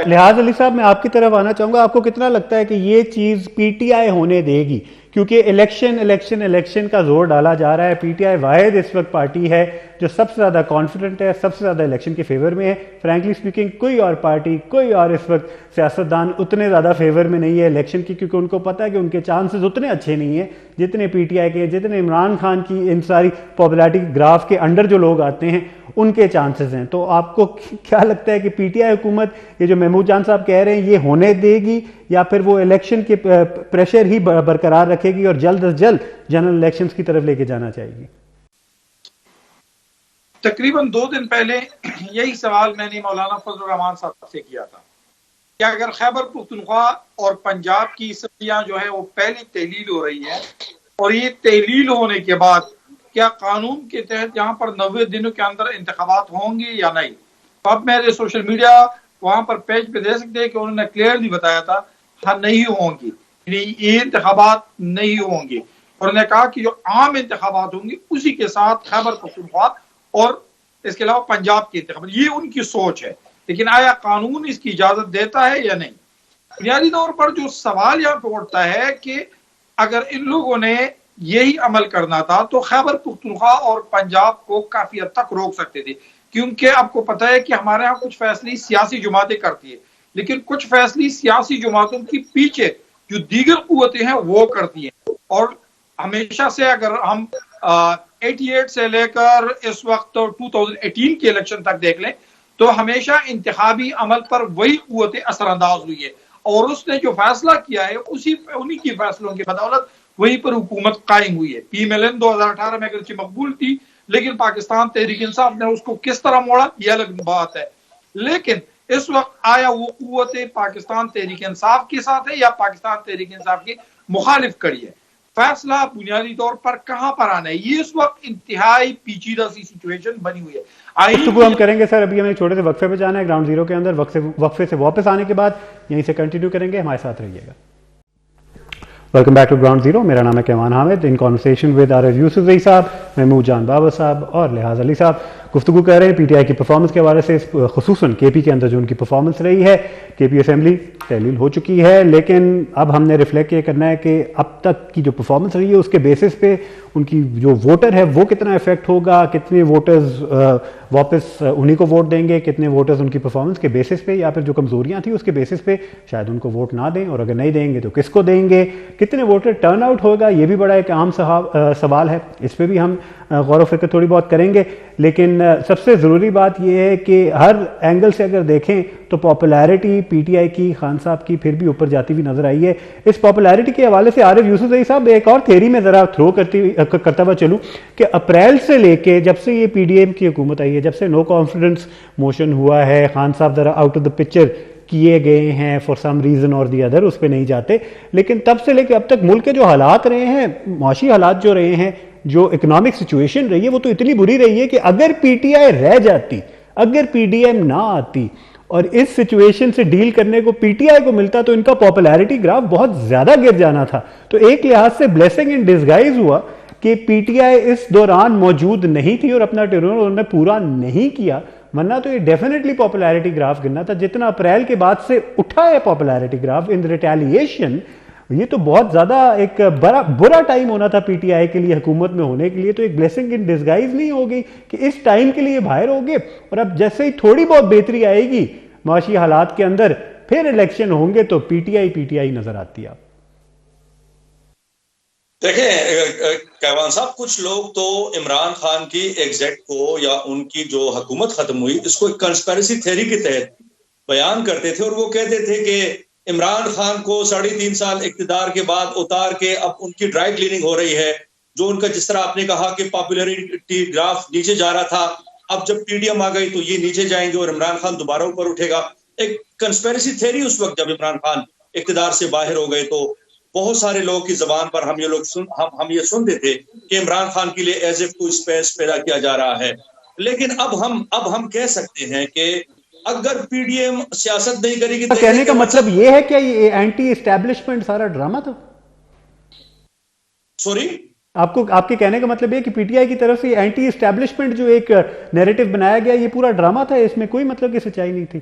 لحاظ علی صاحب میں آپ کی طرف آنا چاہوں گا. آپ کو کتنا لگتا ہے کہ یہ چیز PTI ہونے دے گی؟ کیونکہ الیکشن کا زور ڈالا جا رہا ہے. PTI واحد اس وقت پارٹی ہے جو سب سے زیادہ کانفیڈنٹ ہے, سب سے زیادہ الیکشن کے فیور میں ہے. فرینکلی اسپیکنگ کوئی اور پارٹی, کوئی اور اس وقت سیاستدان اتنے زیادہ فیور میں نہیں ہے الیکشن کی, کیونکہ ان کو پتہ ہے کہ ان کے چانسز اتنے اچھے نہیں ہیں جتنے PTI کے, جتنے عمران خان کی ان ساری پاپولیرٹی گراف کے انڈر جو لوگ آتے ہیں ان کے چانسز ہیں. تو آپ کو کیا لگتا ہے کہ PTI حکومت یہ جو محمود جان صاحب کہہ رہے ہیں یہ ہونے دے گی, یا پھر وہ الیکشن کے پریشر ہی برقرار رکھے گی اور جلد از جلد جنرل الیکشنز کی طرف لے کے جانا چاہے گی؟ تقریباً 2 دن پہلے یہی سوال میں نے مولانا فضل الرحمان صاحب سے کیا تھا کہ اگر خیبر پختونخوا اور پنجاب کی اسمبلیاں جو ہے وہ پہلی تحلیل ہو رہی ہے, اور یہ تحلیل ہونے کے بعد کیا قانون کے تحت یہاں پر 90 دنوں کے اندر انتخابات ہوں گے یا نہیں. تو اب میرے سوشل میڈیا وہاں پر پیج پہ دے سکتے ہیں کہ انہوں نے کلیئرلی بتایا تھا ہاں نہیں ہوں گی, یہ انتخابات نہیں ہوں گے. اور انہوں نے کہا کہ جو عام انتخابات ہوں گے اسی کے ساتھ خیبر پختونخوا اور اس کے علاوہ پنجاب کے انتخابات, یہ ان کی سوچ ہے. لیکن آیا قانون اس کی اجازت دیتا ہے یا نہیں؟ بنیادی طور پر جو سوال یہاں پہ اٹھتا ہے کہ اگر ان لوگوں نے یہی عمل کرنا تھا تو خیبر پختونخوا اور پنجاب کو کافی حد تک روک سکتے تھے, کیونکہ آپ کو پتہ ہے کہ ہمارے ہاں کچھ فیصلے سیاسی جماعتیں کرتی ہیں, لیکن کچھ فیصلے سیاسی جماعتوں کی پیچھے جو دیگر قوتیں ہیں وہ کرتی ہیں. اور ہمیشہ سے اگر ہم 88 سے لے کر اس وقت 2018 کے الیکشن تک دیکھ لیں تو ہمیشہ انتخابی عمل پر وہی قوتیں اثر انداز ہوئی ہے, اور اس نے جو فیصلہ کیا ہے انہی کی فیصلوں کی بدولت وہیں پر حکومت قائم ہوئی ہے. PMLN 2018 میں اگرچہ مقبول تھی, لیکن پاکستان تحریک انصاف نے اس کو کس طرح موڑا یہ الگ بات ہے. لیکن اس وقت آیا وہ قوتیں پاکستان تحریک انصاف کے ساتھ ہے یا پاکستان تحریک انصاف کی مخالف کڑی ہے؟ فیصلہ بنیادی طور پر کہاں پر آنا ہے؟ یہ اس وقت انتہائی پیچیدہ سی سچویشن بنی ہوئی ہے. گفتگو ہم کریں گے سر, ابھی ہمیں چھوٹے سے وقفے پہ جانا ہے گراؤنڈ زیرو کے اندر. وقفے سے واپس آنے کے بعد یہیں سے کنٹینیو کریں گے, ہمارے ساتھ رہیے گا. Welcome back to Ground Zero. میرا نام ہے Kaiwan Hamid. In conversation with Arif Yousafzai sahib, Mahmood جان بابر صاحب اور لحاظ علی صاحب. گفتگو کر رہے ہیں PTI کی پرفارمنس کے حوالے سے, خصوصاً KP کے اندر جو ان کی پرفارمنس رہی ہے. KP اسمبلی تحلیل ہو چکی ہے, لیکن اب ہم نے ریفلیکٹ یہ کرنا ہے کہ اب تک کی جو پرفارمنس رہی ہے اس کے بیسس پہ ان کی جو ووٹر ہے وہ کتنا افیکٹ ہوگا, کتنے ووٹرز واپس انہی کو ووٹ دیں گے, کتنے ووٹرز ان کی پرفارمنس کے بیسس پہ یا پھر جو کمزوریاں تھیں اس کے بیسس پہ شاید ان کو ووٹ نہ دیں, اور اگر نہیں دیں گے تو کس کو دیں گے, کتنے ووٹر ٹرن آؤٹ ہوگا, یہ بھی بڑا ایک عام سوال ہے. اس پہ بھی ہم غور و فکر تھوڑی بہت کریں گے. لیکن سب سے ضروری بات یہ ہے کہ ہر اینگل سے اگر دیکھیں تو پاپولیرٹی PTI کی, خان صاحب کی, پھر بھی اوپر جاتی ہوئی نظر آئی ہے. اس پاپولیرٹی کے حوالے سے عارف یوسفزئی صاحب ایک اور تھیوری میں ذرا تھرو کرتا ہوا چلوں کہ اپریل سے لے کے جب سے یہ PDM کی حکومت آئی ہے, جب سے نو کانفیڈنس موشن ہوا ہے, خان صاحب ذرا آؤٹ آف دا پکچر کیے گئے ہیں فار سم ریزن اور دی ادر, اس پہ نہیں جاتے, لیکن تب سے لے کے اب تک ملک کے جو حالات رہے ہیں, معاشی حالات جو رہے ہیں, جو اکنامک سچویشن رہی ہے وہ تو اتنی بری رہی ہے کہ اگر PTI رہ جاتی, اگر PDM نہ آتی اور اس سچویشن سے ڈیل کرنے کو PTI کو ملتا تو ان کا پاپولیرٹی گراف بہت زیادہ گر جانا تھا. تو ایک لحاظ سے بلیسنگ ان ڈسگائز ہوا کہ PTI اس دوران موجود نہیں تھی اور اپنا ٹرن انہوں نے پورا نہیں کیا, ورنہ تو یہ ڈیفینیٹلی پاپولیرٹی گراف گرنا تھا. جتنا اپریل کے بعد سے اٹھا ہے پاپولیرٹی گراف ان ریٹیلیشن, یہ تو بہت زیادہ ایک برا ٹائم ہونا تھا PTI کے لیے حکومت میں ہونے کے لیے. تو ایک بلیسنگ ان ڈسگائز نہیں ہوگی کہ اس ٹائم کے لیے باہر ہو گئے, اور اب جیسے ہی تھوڑی بہت بہتری آئے گی معاشی حالات کے اندر پھر الیکشن ہوں گے تو PTI نظر آتی ہے. دیکھیں کیوان صاحب, کچھ لوگ تو عمران خان کی ایگزٹ کو یا ان کی جو حکومت ختم ہوئی اس کو ایک کنسپیریسی تھیوری کے تحت بیان کرتے تھے, اور وہ کہتے تھے کہ عمران خان کو 3.5 سال اقتدار کے بعد اتار کے اب ان کی ڈرائی کلیننگ ہو رہی ہے. جو ان کا جس طرح آپ نے کہا کہ پاپولیرٹی گراف نیچے جا رہا تھا, اب جب PDM آ گئی تو یہ نیچے جائیں گے اور عمران خان دوبارہ اوپر اٹھے گا. ایک کنسپیریسی تھیوری اس وقت جب عمران خان اقتدار سے باہر ہو گئے تو بہت سارے لوگوں کی زبان پر ہم یہ سنتے تھے کہ عمران خان کے لیے ایز اے کوئی اسپیس پیدا کیا جا رہا ہے. لیکن اب ہم کہہ سکتے ہیں کہ اگر پی ڈی ایم سیاست نہیں کرے گی. کہنے کا مطلب یہ ہے کہ یہ اینٹی اسٹیبلشمنٹ سارا ڈرامہ تھا؟ سوری، آپ کے کہنے کا مطلب یہ کہ پی ٹی آئی کی طرف سے اینٹی اسٹیبلشمنٹ جو ایک نیریٹو بنایا گیا یہ پورا ڈرامہ تھا، اس میں کوئی مطلب کی سچائی نہیں تھی؟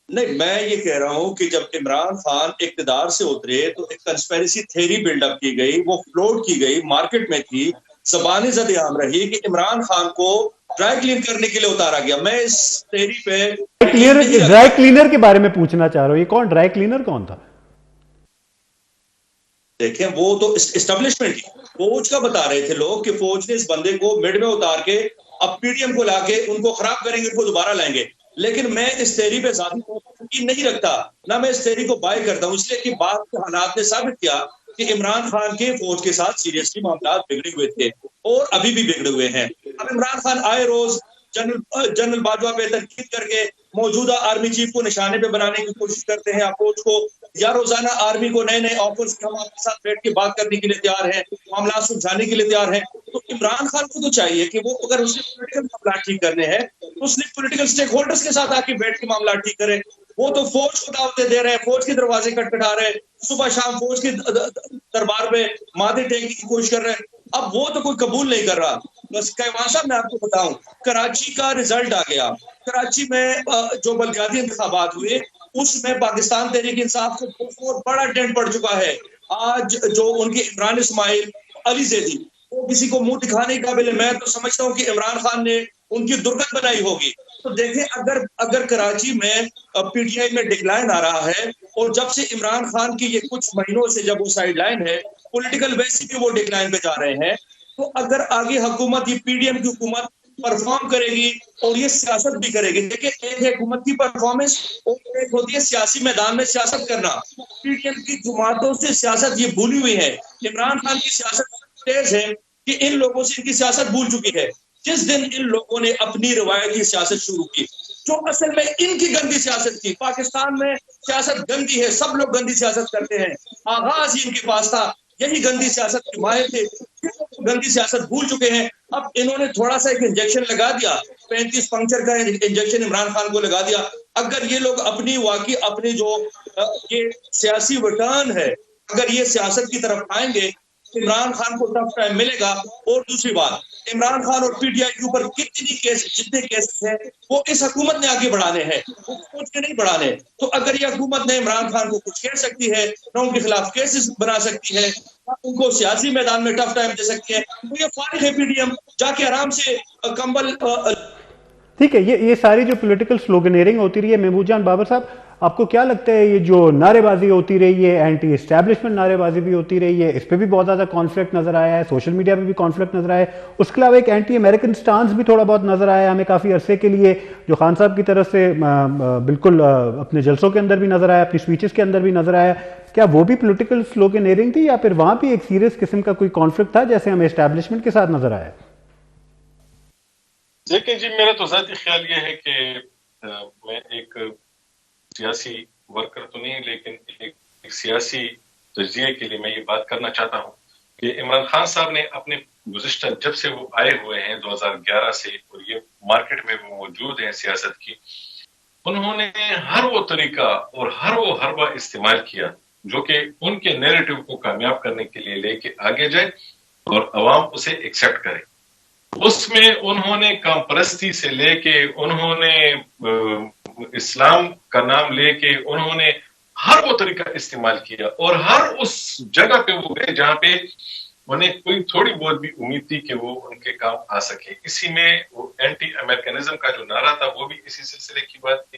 نہیں، میں یہ کہہ رہا ہوں کہ جب عمران خان اقتدار سے اترے تو ایک کنسپیریسی تھیری بلڈ اپ کی گئی، وہ فلوٹ کی گئی، مارکیٹ میں تھی، زبانی زد عام رہی کہ عمران خان کو ڈرائی کلین کرنے کے لیے اتارا گیا. میں اس تھیری پہ ڈرائی کلینر کے بارے میں پوچھنا چاہ رہا ہوں، یہ کون ڈرائی کلینر کون تھا؟ دیکھیں وہ تو اسٹیبلشمنٹ کی فوج کا بتا رہے تھے لوگ کہ فوج نے اس بندے کو مڈ میں اتار کے اب پی ڈی ایم کو لا کے ان کو خراب کریں گے، ان کو دوبارہ لائیں گے. لیکن میں اس تھیری پہ ذاتی طور پر یقین نہیں رکھتا، نہ میں اس تھیری کو بائی کرتا ہوں، اس لیے کہ بعد کے حالات نے ثابت کیا کہ عمران خان کے فوج کے ساتھ سیریسلی معاملات بگڑے ہوئے تھے اور ابھی بھی بگڑے ہوئے ہیں. اب عمران خان آئے روز جنرل باجوہ پہ تنقید کر کے موجودہ آرمی چیف کو نشانے پہ بنانے کی کوشش کرتے ہیں اپروچ کو، یا روزانہ آرمی کو نئے نئے آفرز ہم آپ کے ساتھ بیٹھ کے بات کرنے کے لیے تیار ہیں، معاملات سلجھانے کے لیے تیار ہیں. تو عمران خان کو تو چاہیے کہ وہ اگر اس نے پولیٹیکل معاملات ٹھیک کرنے ہیں تو اس نے پولیٹیکل سٹیک ہولڈرز کے ساتھ آ کے بیٹھ کے معاملات ٹھیک کرے. وہ تو فوج کو دعوتیں دے رہے ہیں، فوج کے دروازے کٹکھٹا رہے ہیں، صبح شام فوج کے دربار پہ ماتھے ٹیکنے کی کوشش کر رہے ہیں. اب وہ تو کوئی قبول نہیں کر رہا. بس کیوان صاحب میں آپ کو بتاؤں، کراچی کا رزلٹ آ گیا. کراچی میں جو بلدیاتی انتخابات ہوئے اس میں پاکستان تحریک انصاف کو بہت بڑا ڈنٹ پڑ چکا ہے. آج جو ان کے عمران اسماعیل، علی زیدی، وہ کسی کو منہ دکھانے کے قابل ہے. میں تو سمجھتا ہوں کہ عمران خان نے ان کی درگت بنائی ہوگی. تو دیکھیں اگر کراچی میں پی ٹی آئی میں ڈکلائن آ رہا ہے اور جب سے عمران خان کی یہ کچھ مہینوں سے جب وہ سائیڈ لائن ہے پولیٹیکل ویسے بھی وہ ڈکلائن پہ جا رہے ہیں، تو اگر آگے حکومت یہ پی ڈی ایم کی حکومت پرفارم کرے گی اور یہ سیاست بھی کرے گی. دیکھیں ایک ہے حکومت کی پرفارمنس اور ایک ہوتی ہے سیاسی میدان میں سیاست کرنا. پی ڈی ایم کی جماعتوں سے سیاست یہ بھولی ہوئی ہے. عمران خان کی سیاست تیز ہے کہ ان لوگوں سے ان کی سیاست بھول چکی ہے. جس دن ان لوگوں نے اپنی روایتی سیاست شروع کی جو اصل میں ان کی گندی سیاست تھی، پاکستان میں سیاست گندی ہے، سب لوگ گندی سیاست کرتے ہیں، آغاز ہی ان کے پاس تھا، یہی گندی سیاست کے ماہر تھے، گندی سیاست بھول چکے ہیں. اب انہوں نے تھوڑا سا ایک انجیکشن لگا دیا، 35 پنکچر کا انجیکشن عمران خان کو لگا دیا. اگر یہ لوگ اپنی جو یہ سیاسی وٹرن ہے اگر یہ سیاست کی طرف آئیں گے عمران خان کو ٹف ٹائم ملے گا. اور دوسری بات، عمران خان اور پی ٹی آئی کے اوپر جتنے کیسز ہیں وہ اس حکومت نے آگے بڑھانے ہیں، وہ سوچ کے نہیں بڑھانے. تو اگر یہ حکومت نے عمران خان کو کچھ کہہ سکتی ہے، نہ ان کے خلاف کیسز بنا سکتی ہے، ان کو سیاسی میدان میں ٹف ٹائم دے سکتی ہے، تو یہ فارغ ہے پی ڈی ایم، جا کے آرام سے کمبل. ٹھیک ہے، یہ ساری جو پولیٹیکل سلوگنیرنگ ہوتی رہی ہے، محمود جان بابر صاحب آپ کو کیا لگتا ہے یہ جو نعرے بازی ہوتی رہی ہے، اینٹی اسٹیبلشمنٹ نعرے بازی بھی ہوتی رہی ہے، اس پہ بھی بہت زیادہ کانفلکٹ نظر آیا ہے، سوشل میڈیا پہ بھی کانفلکٹ نظر آیا ہے، اس کے علاوہ ایک اینٹی امریکن سٹانس بھی تھوڑا بہت نظر آیا ہے ہمیں کافی عرصے کے لیے، جو خان صاحب کی طرف سے بالکل اپنے جلسوں کے اندر بھی نظر آیا، اپنی سپیچز کے اندر بھی نظر آیا. کیا وہ بھی پولیٹیکل سلوگنیرنگ تھی یا پھر وہاں بھی ایک سیریس قسم کا کوئی کانفلکٹ تھا جیسے ہمیں اسٹیبلشمنٹ کے ساتھ نظر آیا؟ دیکھیں جی، میرا تو ذاتی خیال یہ ہے کہ میں ایک سیاسی ورکر تو نہیں، لیکن ایک سیاسی تجزیے کے لیے میں یہ بات کرنا چاہتا ہوں کہ عمران خان صاحب نے اپنے گزشتہ جب سے وہ آئے ہوئے ہیں 2011 سے اور یہ مارکیٹ میں وہ موجود ہیں سیاست کی، انہوں نے ہر وہ طریقہ اور ہر وہ حربہ استعمال کیا جو کہ ان کے نیریٹو کو کامیاب کرنے کے لیے لے کے آگے جائے اور عوام اسے ایکسیپٹ کرے. اس میں انہوں نے کام پرستی سے لے کے انہوں نے اسلام کا نام لے کے انہوں نے ہر وہ طریقہ استعمال کیا اور ہر اس جگہ پہ وہ گئے جہاں پہ انہیں کوئی تھوڑی بہت بھی امید تھی کہ وہ ان کے کام آ سکے. اسی میں وہ اینٹی امریکنزم کا جو نعرہ تھا وہ بھی اسی سلسلے کی بات تھی.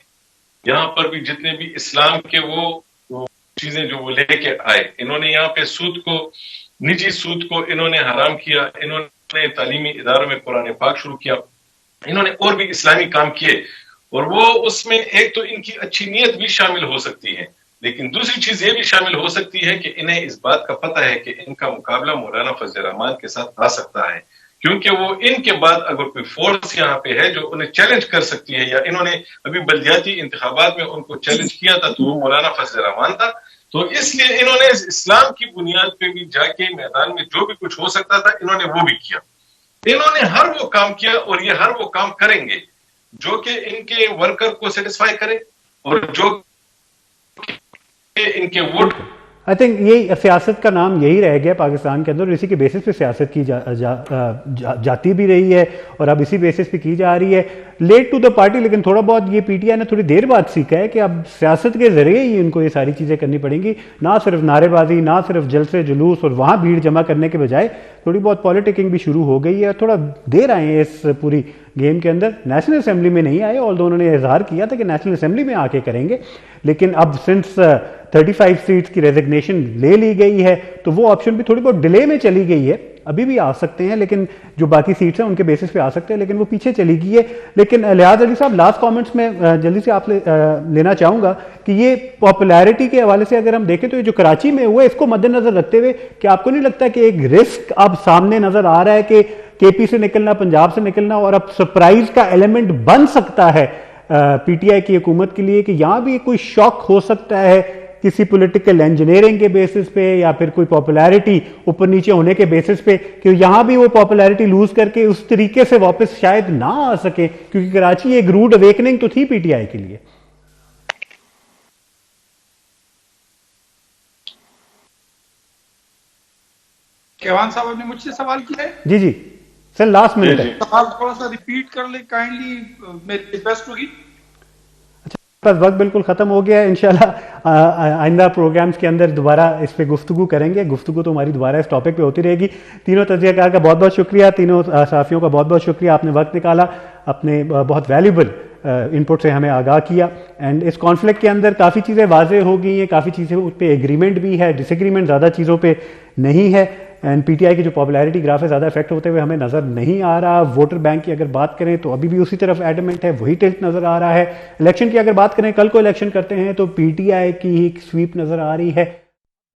یہاں پر بھی جتنے بھی اسلام کے وہ چیزیں جو وہ لے کے آئے، انہوں نے یہاں پہ سود کو، نجی سود کو انہوں نے حرام کیا، انہوں نے تعلیمی اداروں میں قرآن پاک شروع کیا، انہوں نے اور بھی اسلامی کام کیے. اور وہ اس میں ایک تو ان کی اچھی نیت بھی شامل ہو سکتی ہے، لیکن دوسری چیز یہ بھی شامل ہو سکتی ہے کہ انہیں اس بات کا پتہ ہے کہ ان کا مقابلہ مولانا فضل الرحمان کے ساتھ آ سکتا ہے، کیونکہ وہ ان کے بعد اگر کوئی فورس یہاں پہ ہے جو انہیں چیلنج کر سکتی ہے، یا انہوں نے ابھی بلدیاتی انتخابات میں ان کو چیلنج کیا تھا تو وہ مولانا فضل الرحمان تھا. تو اس لیے انہوں نے اسلام کی بنیاد پہ بھی جا کے میدان میں جو بھی کچھ ہو سکتا تھا انہوں نے وہ بھی کیا. انہوں نے ہر وہ کام کیا اور یہ ہر وہ کام کریں گے جو کہ ان کے ورکر کو سیٹسفائی کرے اور جو کہ ان کے ووٹ. آئی تھنک یہ سیاست کا نام یہی رہ گیا پاکستان کے اندر، اور اسی کے بیسس پہ سیاست کی جاتی بھی رہی ہے اور اب اسی بیسس پہ کی جا رہی ہے. لیٹ ٹو دا پارٹی، لیکن تھوڑا بہت یہ پی ٹی آئی نے تھوڑی دیر بعد سیکھا ہے کہ اب سیاست کے ذریعے ہی ان کو یہ ساری چیزیں کرنی پڑیں گی، نہ صرف نعرے بازی، نہ صرف جلسے جلوس اور وہاں بھیڑ جمع کرنے کے بجائے تھوڑی بہت پالیٹکنگ بھی شروع ہو گئی ہے. تھوڑا دیر آئے ہیں اس پوری گیم کے اندر. نیشنل اسمبلی میں نہیں آئے، آلدو انہوں نے اظہار کیا تھا کہ نیشنل اسمبلی میں آ کے کریں گے، لیکن اب سنس 35 سیٹس کی ریزگنیشن لے لی گئی ہے تو وہ آپشن بھی تھوڑی بہت ڈیلے میں چلی گئی ہے. ابھی بھی آ سکتے ہیں لیکن جو باقی سیٹس ہیں ان کے بیسس پہ آ سکتے ہیں، لیکن وہ پیچھے چلی گئی ہے. لیکن لیاز علی صاحب، لاسٹ کامنٹس میں جلدی سے آپ لینا چاہوں گا کہ یہ پاپولیرٹی کے حوالے سے اگر ہم دیکھیں تو یہ جو کراچی میں ہوا ہے اس کو مد نظر رکھتے ہوئے کہ آپ کو نہیں لگتا کہ ایک رسک اب سامنے نظر آ رہا ہے کہ کے پی سے نکلنا، پنجاب سے نکلنا، اور اب سرپرائز کا ایلیمنٹ بن سکتا ہے پی ٹی آئی کی حکومت کے لیے کہ یہاں بھی کوئی شاک ہو سکتا ہے کسی پولیٹیکل انجینئرنگ کے بیسس پہ یا پھر کوئی پاپولیرٹی اوپر نیچے ہونے کے بیسس پہ، کہ یہاں بھی وہ پاپولیرٹی لوز کر کے اس طریقے سے واپس شاید نہ آ سکے، کیونکہ کراچی ایک روڈ اویکننگ تو تھی پی ٹی آئی کے لیے. کیوان صاحب نے مجھ سے سوال کیا ہے. جی جی سر، لاسٹ منٹ ہے. سوال تھوڑا سا ریپیٹ کر لیں کائنڈلی، میری ریکویسٹ ہوگی. بس وقت بالکل ختم ہو گیا ہے. انشاءاللہ آئندہ پروگرامز کے اندر دوبارہ اس پہ گفتگو کریں گے. گفتگو تو ہماری دوبارہ اس ٹاپک پہ ہوتی رہے گی. تینوں تجزیہ کار کا بہت بہت شکریہ، تینوں صحافیوں کا بہت بہت شکریہ. آپ نے وقت نکالا، اپنے بہت ویلیبل انپٹ سے ہمیں آگاہ کیا. اینڈ اس کانفلکٹ کے اندر کافی چیزیں واضح ہو گئی ہیں، کافی چیزیں اس پہ ایگریمنٹ بھی ہے، ڈس ایگریمنٹ زیادہ چیزوں پہ نہیں ہے. اینڈ پی ٹی آئی کی جو پاپولیرٹی گراف ہے زیادہ افیکٹ ہوتے ہوئے ہمیں نظر نہیں آ رہا. ووٹر بینک کی اگر بات کریں تو ابھی بھی اسی طرف ایڈمنٹ ہے، وہی ٹلٹ نظر آ رہا ہے. الیکشن کی اگر بات کریں، کل کو الیکشن کرتے ہیں تو پی ٹی آئی کی ایک سویپ نظر آ رہی ہے.